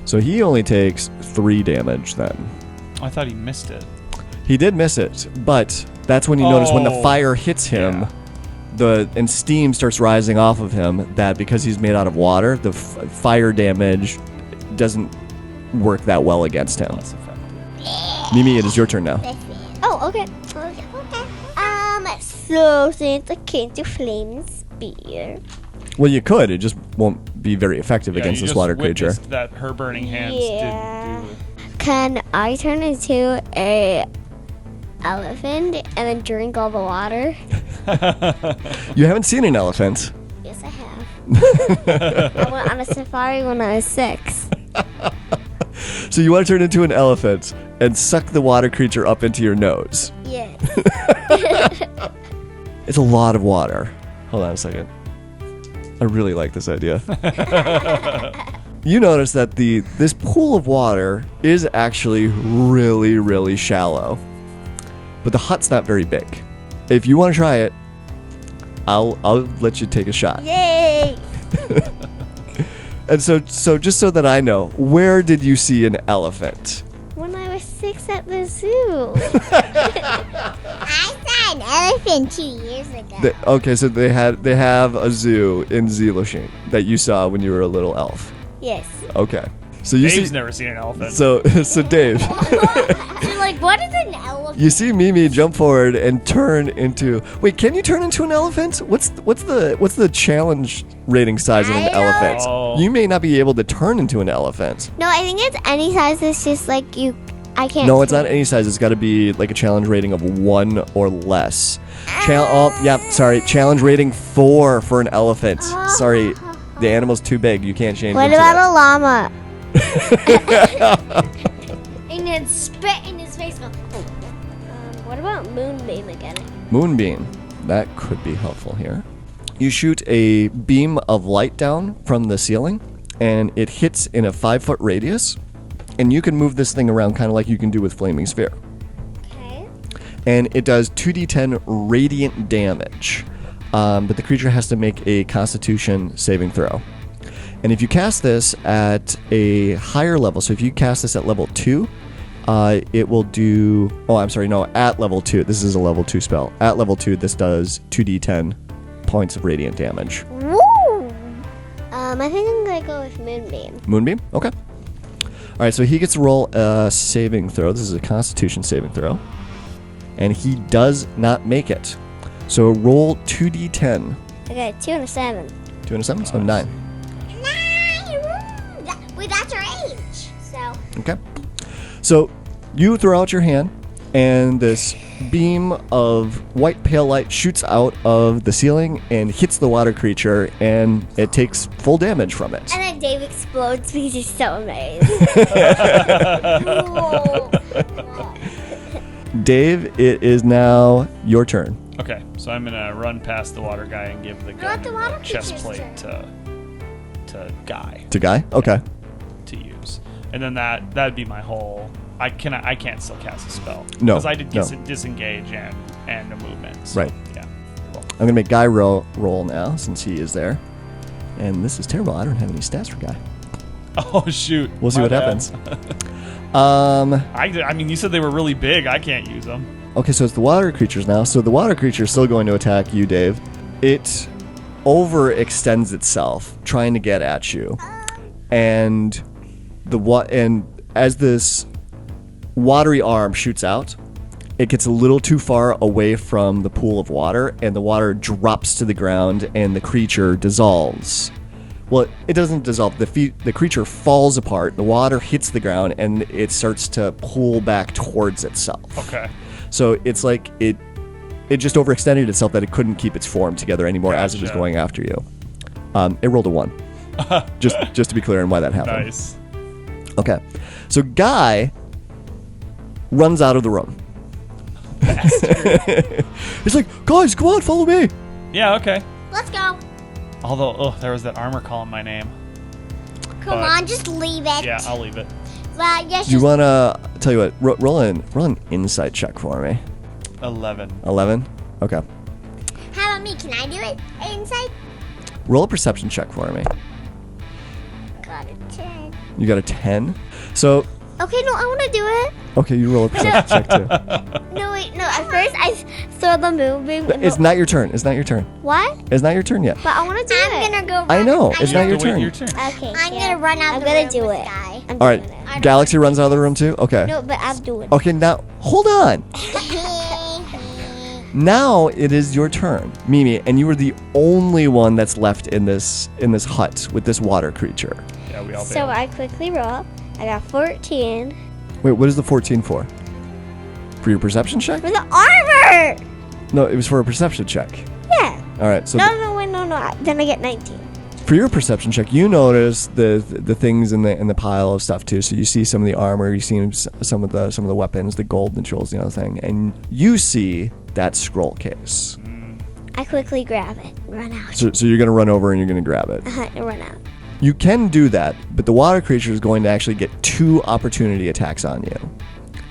So he only takes 3 damage then. I thought he missed it. He did miss it, but that's when you notice when the fire hits him, and steam starts rising off of him, that because he's made out of water, the fire damage doesn't work that well against him. Less effective. Mimi, it is your turn now. Oh, okay. So since I can't do flame spear, Well, you could. It just won't be very effective Yeah, against you this just water creature. witnessed that her burning hands Yeah. didn't do can I turn into a elephant and then drink all the water? You haven't seen an elephant. Yes, I have. I went on a safari when I was 6. So you want to turn into an elephant and suck the water creature up into your nose. Yes. It's a lot of water. Hold on a second. I really like this idea. You notice that this pool of water is actually really, really shallow. But the hut's not very big. If you want to try it, I'll let you take a shot. Yay! And so just so that I know, where did you see an elephant? When I was 6 at the zoo. I saw an elephant 2 years ago. Okay, so they have a zoo in Zeelushing that you saw when you were a little elf. Yes. Okay. So you Dave's see never seen an elephant. So Dave, You're like, what is an elephant? you see Mimi jump forward and turn into. Wait, can you turn into an elephant? What's the challenge rating size of an I don't elephant? know. You may not be able to turn into an elephant. No, I think it's any size. It's just like I can't. No, it's not any size. It's got to be like a challenge rating of 1 or less. Challenge rating 4 for an elephant. Sorry, the animal's too big. You can't change What into about it. a llama? And then spit in his face. What about moonbeam again? Moonbeam. That could be helpful here. You shoot a beam of light down from the ceiling, and it hits in a 5-foot radius, and you can move this thing around kind of like you can do with Flaming Sphere. Okay. And it does 2d10 radiant damage, but the creature has to make a Constitution saving throw. And if you cast this at a higher level, so if you cast this at level 2, it will do... Oh, I'm sorry, no, at level 2. This is a level 2 spell. At level 2, this does 2d10 points of radiant damage. Woo! I think I'm gonna go with moonbeam. Moonbeam? Okay. All right, so he gets to roll a saving throw. This is a Constitution saving throw. And he does not make it. So roll 2d10. I got a 2 and a 7. 2 and a 7, so 9. Wait, that's our age. So, Okay. So you throw out your hand, and this beam of white pale light shoots out of the ceiling and hits the water creature, and it takes full damage from it. And then Dave explodes because he's so amazed. Dave, it is now your turn. Okay, so I'm gonna run past the water guy and give the Not the water gun chest creature's plate to Guy To Guy? Okay. to use, and then that'd be my whole. I can't still cast a spell. No, because I did no. disengage and a movement. So, Right. Yeah. Cool. I'm going to make Guy roll now since he is there. And this is terrible. I don't have any stats for Guy. Oh shoot. We'll see My what bad. happens. I mean, you said they were really big. I can't use them. Okay, so it's the water creatures now. So the water creature is still going to attack you, Dave. It overextends itself, trying to get at you. And as this watery arm shoots out, it gets a little too far away from the pool of water, and the water drops to the ground, and the creature dissolves. Well, it doesn't dissolve. The creature falls apart. The water hits the ground, and it starts to pull back towards itself. Okay. So it's like it just overextended itself that it couldn't keep its form together anymore as it was Gotcha. going after you. It rolled a 1. just to be clear on why that happened. Nice. Okay. So Guy runs out of the room. He's like, guys, come on, follow me. Yeah, okay. Let's go. Although, there was that armor calling my name. Come on, just leave it. Yeah, I'll leave it. Well, yes, Do you just want to, tell you what, roll an insight check for me. 11. 11? Okay. how about me? Can I do it? Inside? Roll a perception check for me. Got a 10. You got a 10? So, Okay, no, I want to do it. okay, you roll a perception check too. No, wait, no. At first, I saw the moving. It's not your turn. It's not your turn. What? It's not your turn yet. But I want to do it. I'm gonna go. I run- know. I'm It's gonna- not your Wait turn. your turn. Okay. I'm yeah. gonna run out I'm the gonna room do with it. Sky. I'm All right. doing it. Galaxy runs out of the room too? Okay. No, but I'm doing it. Okay, now, hold on. Now it is your turn, Mimi, and you are the only one that's left in this hut with this water creature. Yeah, we all So bailed. I quickly roll. I got 14 Wait, what is the 14 for? For your perception check? for the armor. No, it was for a perception check. Yeah. All right, so No, wait, no. Then I get 19. for your perception check, you notice the things in the pile of stuff too. So you see some of the armor, you see some of the weapons, the gold, the jewels, the other thing, and you see that scroll case. I quickly grab it. Run out. So you're gonna run over and you're gonna grab it. And run out. You can do that, but the water creature is going to actually get 2 opportunity attacks on you.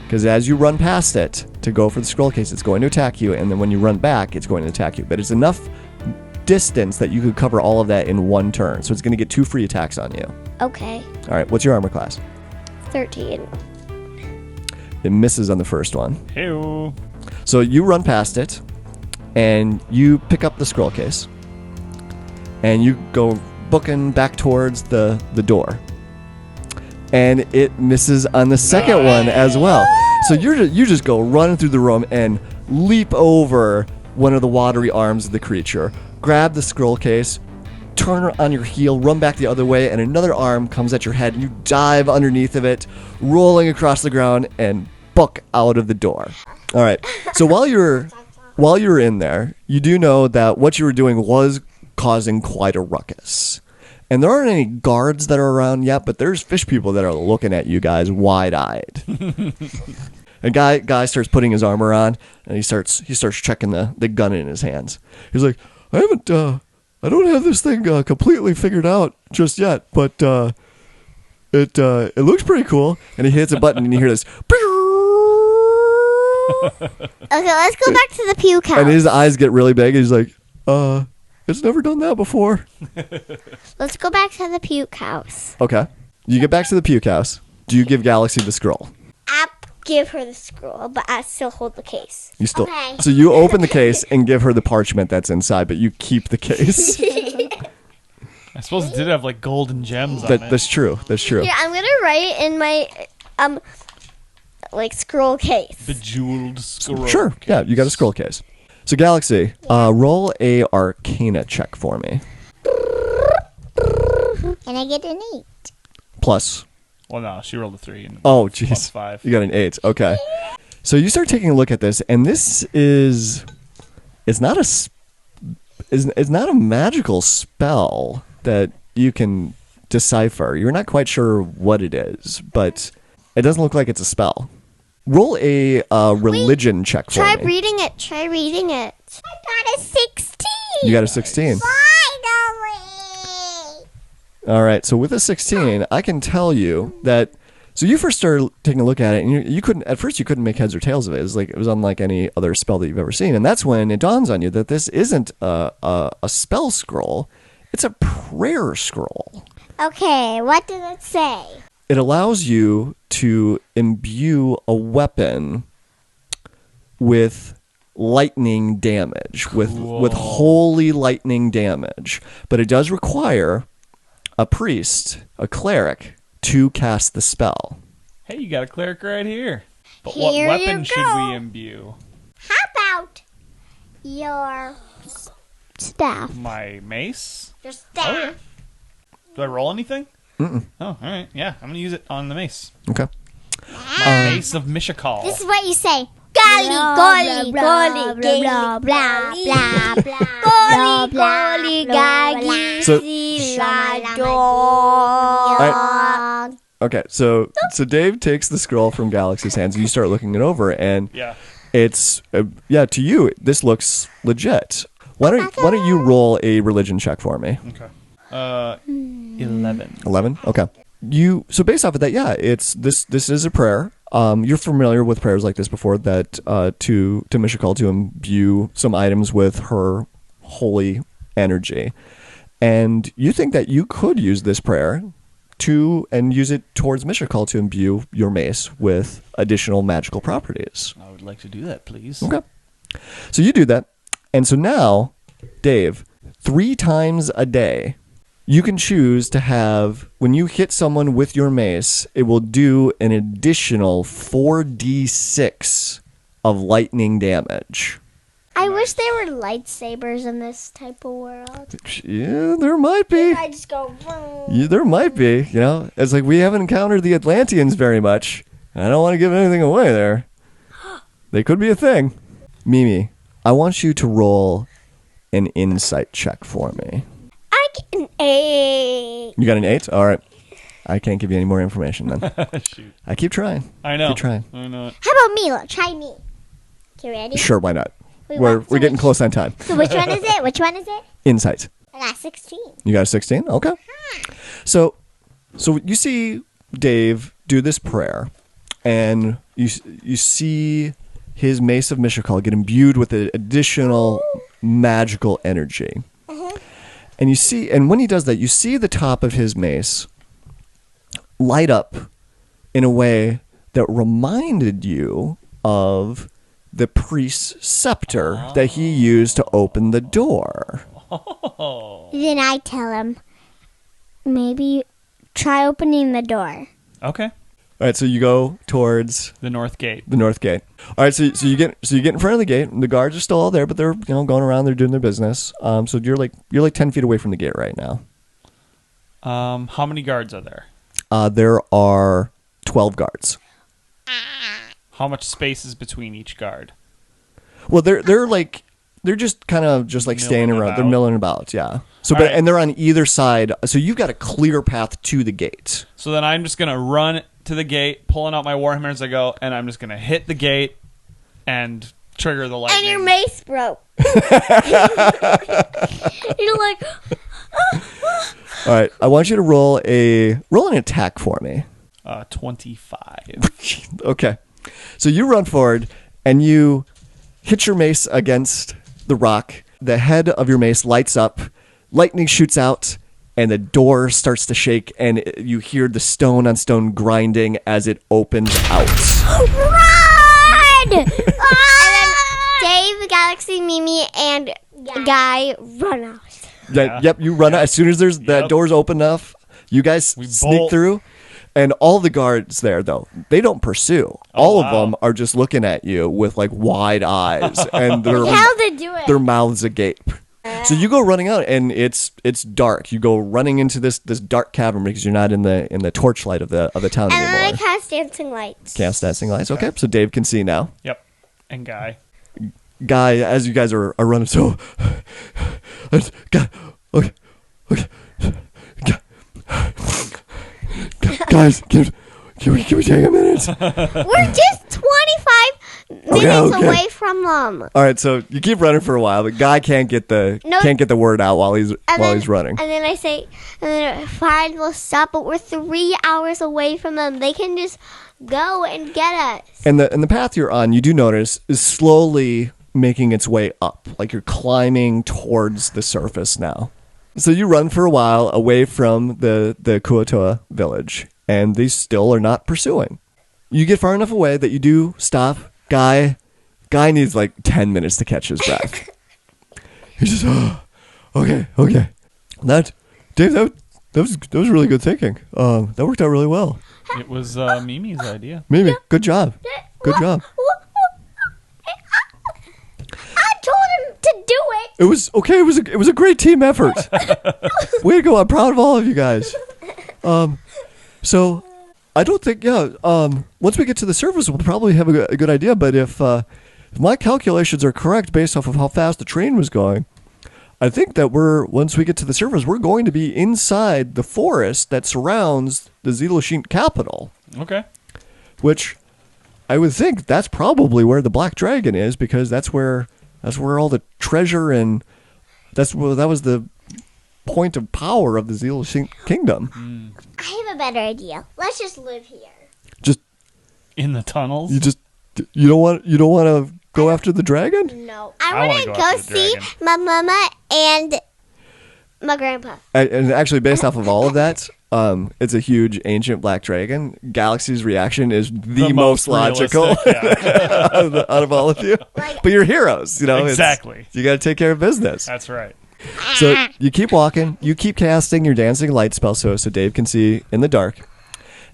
Because as you run past it to go for the scroll case, it's going to attack you, and then when you run back, it's going to attack you. But it's enough distance that you could cover all of that in one turn. So it's going to get 2 free attacks on you. Okay. All right, what's your armor class? 13. It misses on the first one. Hey-o. So you run past it, and you pick up the scroll case, and you go booking back towards the door. And it misses on the second one as well. So you just go running through the room and leap over one of the watery arms of the creature, grab the scroll case, turn on your heel, run back the other way, and another arm comes at your head, and you dive underneath of it, rolling across the ground, and book out of the door. All right. So while you're in there, you do know that what you were doing was causing quite a ruckus. And there aren't any guards that are around yet, but there's fish people that are looking at you guys wide-eyed. A guy starts putting his armor on, and he starts checking the gun in his hands. He's like, I don't have this thing completely figured out just yet, but it looks pretty cool. And he hits a button, and you hear this. Okay, let's go back to the puke house. And his eyes get really big. And he's like, it's never done that before. Let's go back to the puke house. Okay. You get back to the puke house. Do you give Galaxy the scroll? I give her the scroll, but I still hold the case. You still. Okay. So you open the case and give her the parchment that's inside, but you keep the case. I suppose it did have like golden gems on it. That's true. That's true. Here, I'm gonna write in my scroll case. Bejeweled scroll. Sure. Yeah, you got a scroll case. So Galaxy, roll a Arcana check for me. And I get an 8. Plus. Well, no, she rolled a 3. And Oh, plus jeez. 5. You got an 8. Okay. So you start taking a look at this, and this is. It's not a magical spell that you can decipher. You're not quite sure what it is, but it doesn't look like it's a spell. Roll a religion check for Try me. reading it. Try reading it. I got a 16. You got a 16. Finally. All right. So with a 16, I can tell you that. So you first started taking a look at it, and you couldn't. At first, you couldn't make heads or tails of it. It was unlike any other spell that you've ever seen, and that's when it dawns on you that this isn't a spell scroll. It's a prayer scroll. Okay, what does it say? It allows you to imbue a weapon with lightning damage, with holy lightning damage. But it does require a priest, a cleric, to cast the spell. Hey, you got a cleric right here. But Here what you weapon should go. we imbue? How about your Staff. My mace? your staff? Okay. Do I roll anything? Mm-mm. Oh, all right. Yeah, I'm going to use it on the mace. Okay. My mace of Mishakal. This is what you say. Golly, golly, golly, gaily, blah, blah, blah. Golly, golly, gaggy, So- la, All Okay, so Dave takes the scroll from Galaxy's hands, and you start looking it over, and Yeah. it's to you this looks legit. Why don't you roll a religion check for me? Okay. 11. 11. Okay. So based off of that, it's this is a prayer. You're familiar with prayers like this before that to Mishakal to imbue some items with her holy energy, and you think that you could use this prayer and use it towards Mishakal to imbue your mace with additional magical properties. I would like to do that, please. Okay. So you do that. And so now, Dave, 3 times a day, you can choose to have, when you hit someone with your mace, it will do an additional 4d6 of lightning damage. I wish there were lightsabers in this type of world. Yeah, there might be. I just go. Yeah, there might be. It's like we haven't encountered the Atlanteans very much. I don't want to give anything away there. They could be a thing. Mimi, I want you to roll an insight check for me. I get an 8. You got an 8? All right. I can't give you any more information then. Shoot. I keep trying. I know. Keep trying. I know it. How about me? Try me. You ready? Sure, why not? So We're getting close on time. So which one is it? Which one is it? Insight. I got 16. You got a 16? Okay. So you see Dave do this prayer, and you see his Mace of Mishakal get imbued with an additional magical energy. And when he does that, you see the top of his mace light up in a way that reminded you of the priest's scepter that he used to open the door. Then I tell him, maybe try opening the door. Okay. All right, so you go towards The North Gate. the north gate. All right, so you get in front of the gate. And the guards are still all there, but they're going around. They're doing their business. So you're like 10 feet away from the gate right now. How many guards are there? There are 12 guards. How much space is between each guard? Well, they're just kind of staying Milling around. about. They're milling about, yeah. So, All right. and they're on either side. So you've got a clear path to the gate. So then I'm just going to run to the gate, pulling out my Warhammer as I go, and I'm just going to hit the gate and trigger the lightning. And your mace broke. You're like, All right, I want you to roll an attack for me. 25. Okay. So you run forward and you hit your mace against the rock. The head of your mace lights up, lightning shoots out, and the door starts to shake, and you hear the stone on stone grinding as it opens out. run! And then Dave, Galaxy, Mimi, and Guy run out. Yep, you run out. As soon as that door's open enough, you guys We sneak bolt. through. And all the guards there, though, they don't pursue. All of them are just looking at you with wide eyes, and How they do it? their mouths agape. So you go running out, and it's dark. You go running into this dark cavern because you're not in the torchlight of the town And then I anymore. cast dancing lights. Cast dancing lights. Okay, so Dave can see now. Yep. And Guy. Guy, as you guys are running, so okay. Guys, can we take a minute? We're just 25 minutes okay. away from them. All right, so you keep running for a while, but Guy can't get the word out while he's running. And then I say, fine, we'll stop, but we're 3 hours away from them. They can just go and get us. And the path you're on, you do notice, is slowly making its way up, like you're climbing towards the surface now. So you run for a while away from the Kua-Toa village, and they still are not pursuing. You get far enough away that you do stop. Guy needs 10 minutes to catch his breath. He's just, okay. Dave, that was really good thinking. That worked out really well. It was Mimi's idea. Mimi, good job. Good job. I told him to do it. It was okay. It was a great team effort. Way to go! I'm proud of all of you guys. So I don't think once we get to the surface, we'll probably have a good idea. But if my calculations are correct based off of how fast the train was going, I think that once we get to the surface, we're going to be inside the forest that surrounds the Ziloshin capital. Okay. Which I would think that's probably where the Black Dragon is, because that's where all the treasure and that was the point of power of the Ziloshin kingdom. I have a better idea. Let's just live here. Just in the tunnels. You don't want to go after the dragon? No. I I wanna want to go go after the see dragon. my mama and my grandpa. And actually, based off of all of that, it's a huge ancient black dragon. Galaxy's reaction is the most logical realistic, yeah. out of all of you. But you're heroes, Exactly. You got to take care of business. That's right. So you keep walking, you keep casting your dancing light spell so Dave can see in the dark,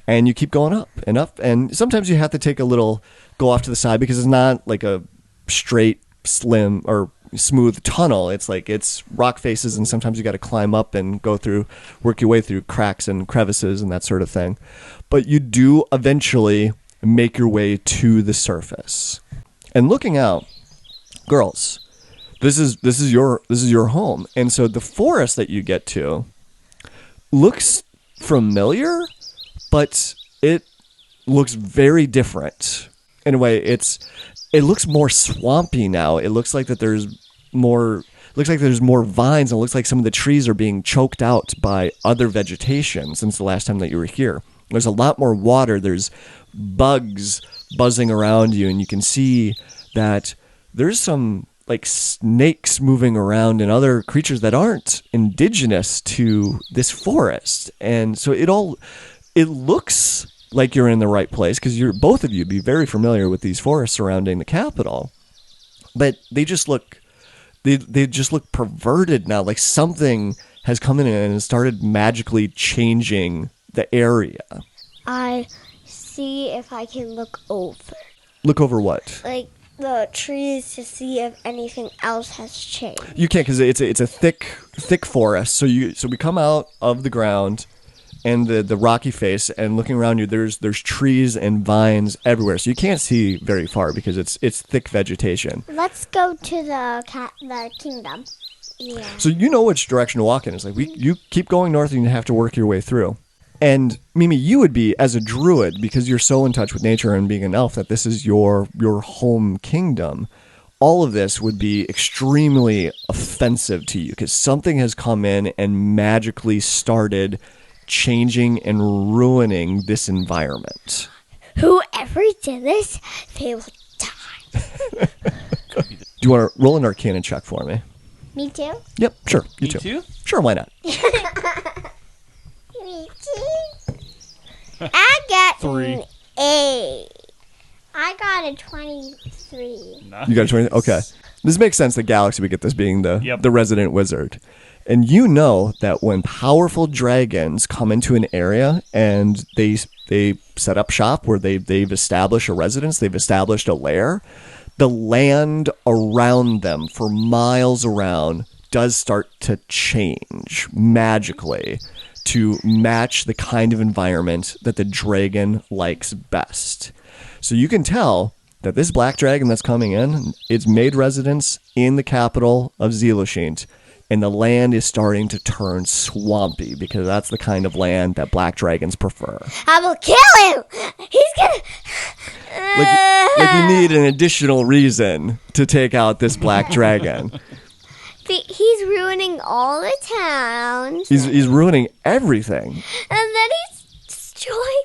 and you keep going up and up. And sometimes you have to take a little go off to the side because it's not like a straight, slim, or smooth tunnel. It's like it's rock faces, and sometimes you got to climb up and work your way through cracks and crevices and that sort of thing. But you do eventually make your way to the surface. And looking out, girls, this is your home. And so the forest that you get to looks familiar, but it looks very different. In a way, it looks more swampy now. It looks like that there's more vines, and it looks like some of the trees are being choked out by other vegetation since the last time that you were here. There's a lot more water. There's bugs buzzing around you, and you can see that there's some like snakes moving around and other creatures that aren't indigenous to this forest. And so it looks like you're in the right place, because both of you be very familiar with these forests surrounding the capital, but they just look perverted now. Like something has come in and started magically changing the area. I see if I can look over. Look over what? Like the trees to see if anything else has changed. You can't, because it's a thick forest. So we come out of the ground and the rocky face, and looking around you, there's trees and vines everywhere. So you can't see very far because it's thick vegetation. Let's go to the kingdom. Yeah. So you know which direction to walk in. It's like you keep going north and you have to work your way through. And Mimi, you would be, as a druid, because you're so in touch with nature and being an elf, that this is your home kingdom. All of this would be extremely offensive to you because something has come in and magically started changing and ruining this environment. Whoever did this, they will die. Do you want to roll an Arcana check for me? Me too? Yep, sure. You Me too? Sure, why not? Me too. I got 3. an 8. I got a 23. Nice. You got a 20? Okay. This makes sense that Galaxy would get this being the resident wizard. And you know that when powerful dragons come into an area and they set up shop where they've established a residence, they've established a lair, the land around them for miles around does start to change magically to match the kind of environment that the dragon likes best. So you can tell that this black dragon that's coming in, it's made residence in the capital of Ziloshin, and the land is starting to turn swampy because that's the kind of land that black dragons prefer. I will kill him. He's gonna. Like you need an additional reason to take out this black dragon. He's ruining all the towns. He's ruining everything. And then he's destroying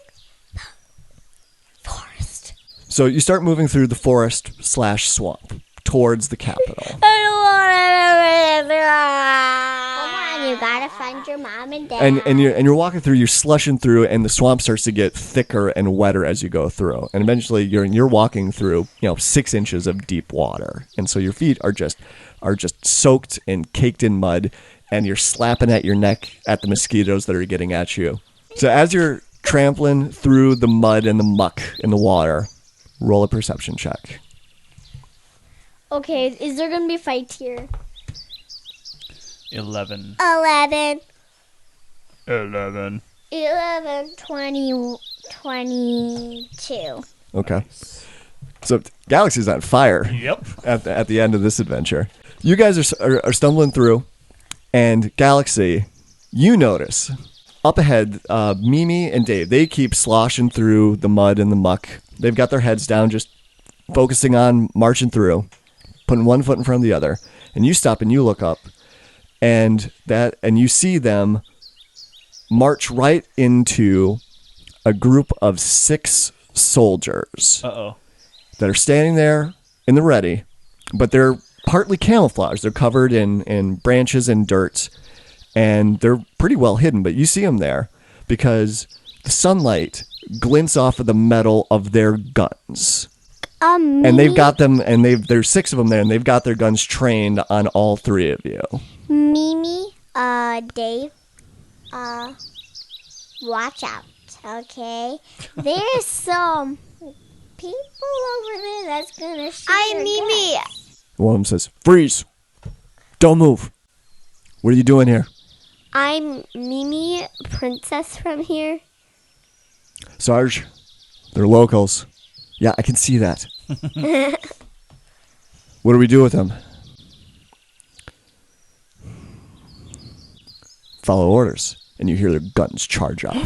the forest. So you start moving through the forest/swamp towards the capital. I don't want to. Come on, you gotta find your mom and dad. And you're walking through, you're slushing through, and the swamp starts to get thicker and wetter as you go through. And eventually you're walking through, 6 inches of deep water. And so your feet are just soaked and caked in mud, and you're slapping at your neck at the mosquitoes that are getting at you. So as you're trampling through the mud and the muck in the water, roll a perception check. Okay, is there gonna be fights here? 11. 11. 11. 11, 20, 22. Okay. So Galaxy's on fire. Yep. At the end of this adventure. You guys are stumbling through, And Galaxy, you notice up ahead, Mimi and Dave, they keep sloshing through the mud and the muck. They've got their heads down, just focusing on marching through, putting one foot in front of the other. And you stop and you look up, and you see them march right into a group of 6 soldiers Uh-oh. that are standing there in the ready, but they're partly camouflaged. They're covered in branches and dirt, and they're pretty well hidden, but you see them there because the sunlight glints off of the metal of their guns. And they've got them, and there's 6 of them there, and they've got their guns trained on all 3 of you. Mimi, Dave, watch out, okay? There's some people over there that's gonna shoot your Mimi. guns. One of them says, "Freeze! Don't move. What are you doing here?" I'm Mimi, princess from here. "Sarge, they're locals." "Yeah, I can see that." "What do we do with them?" "Follow orders." And you hear their guns charge up.